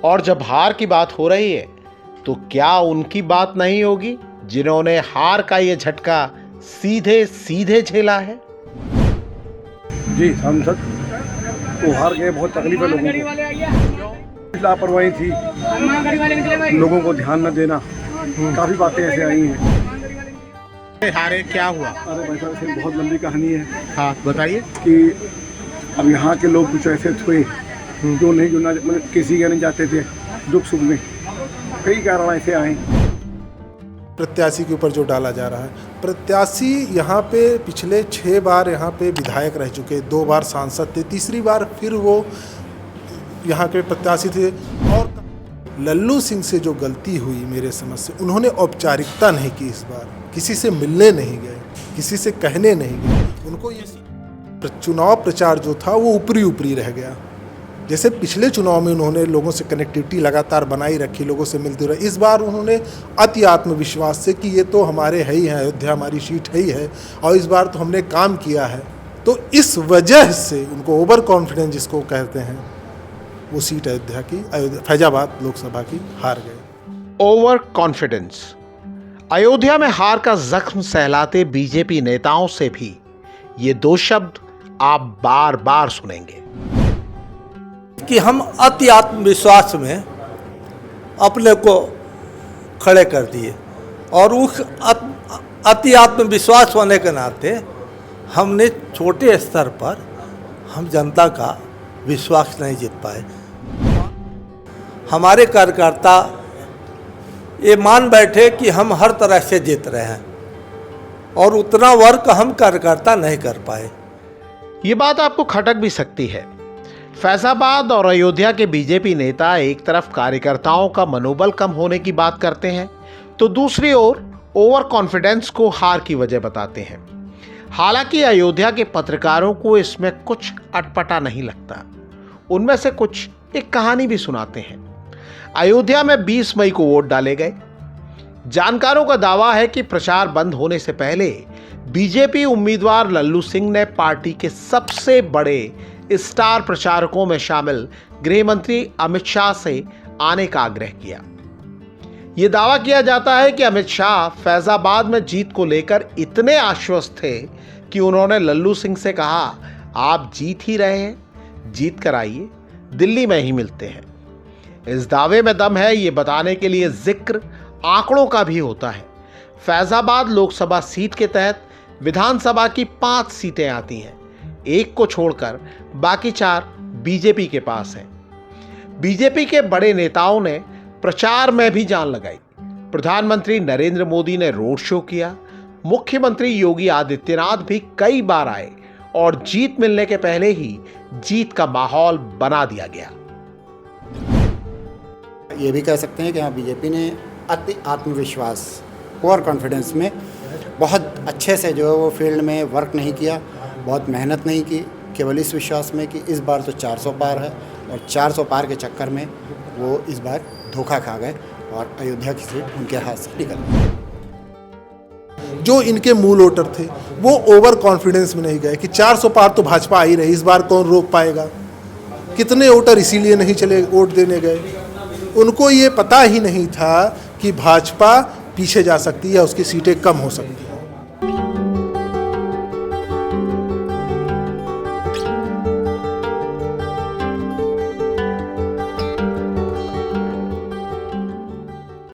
और जब हार की बात हो रही है तो क्या उनकी बात नहीं होगी जिन्होंने हार का ये झटका सीधे सीधे झेला है? जी सांसद तो हार गए, बहुत तकलीफ है लोगों को, लापरवाही थी, लोगों को ध्यान न देना, काफ़ी बातें ऐसे आई हैं। हारे क्या हुआ? अरे भाई साहब ऐसे बहुत लंबी कहानी है। हाँ बताइए। कि अब यहाँ के लोग कुछ ऐसे थे जो मतलब किसी के नहीं जाते थे दुख सुख में, कई कारण ऐसे आए। प्रत्याशी के ऊपर जो डाला जा रहा है, प्रत्याशी यहाँ पे पिछले 6 बार यहाँ पे विधायक रह चुके, 2 बार सांसद थे, तीसरी बार फिर वो यहाँ के प्रत्याशी थे। और लल्लू सिंह से जो गलती हुई मेरे समझ से, उन्होंने औपचारिकता नहीं की, इस बार किसी से मिलने नहीं गए, किसी से कहने नहीं गए। उनको ये चुनाव प्रचार जो था वो ऊपरी रह गया। जैसे पिछले चुनाव में उन्होंने लोगों से कनेक्टिविटी लगातार बनाई रखी, लोगों से मिलते रहे, इस बार उन्होंने अति आत्मविश्वास से कि ये तो हमारे है ही हैं, अयोध्या हमारी सीट है ही है और इस बार तो हमने काम किया है, तो इस वजह से उनको ओवर कॉन्फिडेंस जिसको कहते हैं, वो सीट अयोध्या की, फैजाबाद लोकसभा की हार गए। Over confidence. अयोध्या में हार का जख्म सहलाते बीजेपी नेताओं से भी ये 2 शब्द आप बार बार सुनेंगे कि हम अति आत्मविश्वास में अपने को खड़े कर दिए और उस अति आत्मविश्वास होने के नाते हमने छोटे स्तर पर हम जनता का विश्वास नहीं जीत पाए। हमारे कार्यकर्ता ये मान बैठे कि हम हर तरह से जीत रहे हैं और उतना वर्क हम कार्यकर्ता नहीं कर पाए। ये बात आपको खटक भी सकती है। फैजाबाद और अयोध्या के बीजेपी नेता एक तरफ कार्यकर्ताओं का मनोबल कम होने की बात करते हैं तो दूसरी ओर ओवर कॉन्फिडेंस को हार की वजह बताते हैं। हालांकि अयोध्या के पत्रकारों को इसमें कुछ अटपटा नहीं लगता। उनमें से कुछ एक कहानी भी सुनाते हैं। अयोध्या में 20 मई को वोट डाले गए। जानकारों का दावा है कि प्रचार बंद होने से पहले बीजेपी उम्मीदवार लल्लू सिंह ने पार्टी के सबसे बड़े स्टार प्रचारकों में शामिल गृह मंत्री अमित शाह से आने का आग्रह किया। यह दावा किया जाता है कि अमित शाह फैजाबाद में जीत को लेकर इतने आश्वस्त थे कि उन्होंने लल्लू सिंह से कहा, आप जीत ही रहे हैं, जीत कर आइए, दिल्ली में ही मिलते हैं। इस दावे में दम है ये बताने के लिए जिक्र आंकड़ों का भी होता है। फैजाबाद लोकसभा सीट के तहत विधानसभा की 5 सीटें आती हैं, एक को छोड़कर बाकी 4 बीजेपी के पास हैं। बीजेपी के बड़े नेताओं ने प्रचार में भी जान लगाई। प्रधानमंत्री नरेंद्र मोदी ने रोड शो किया, मुख्यमंत्री योगी आदित्यनाथ भी कई बार आए और जीत मिलने के पहले ही जीत का माहौल बना दिया गया। ये भी कह सकते हैं कि हाँ, बीजेपी ने अति आत्मविश्वास, ओवर कॉन्फिडेंस में बहुत अच्छे से जो है वो फील्ड में वर्क नहीं किया, बहुत मेहनत नहीं की, केवल इस विश्वास में कि इस बार तो 400 पार है और 400 पार के चक्कर में वो इस बार धोखा खा गए और अयोध्या की सीट उनके हाथ से निकल गई। जो इनके मूल वोटर थे वो ओवर कॉन्फिडेंस में नहीं गए कि 400 पार तो भाजपा आ ही रही, इस बार कौन रोक पाएगा। कितने वोटर इसीलिए नहीं चले वोट देने गए, उनको ये पता ही नहीं था कि भाजपा पीछे जा सकती है, उसकी सीटें कम हो सकती हैं।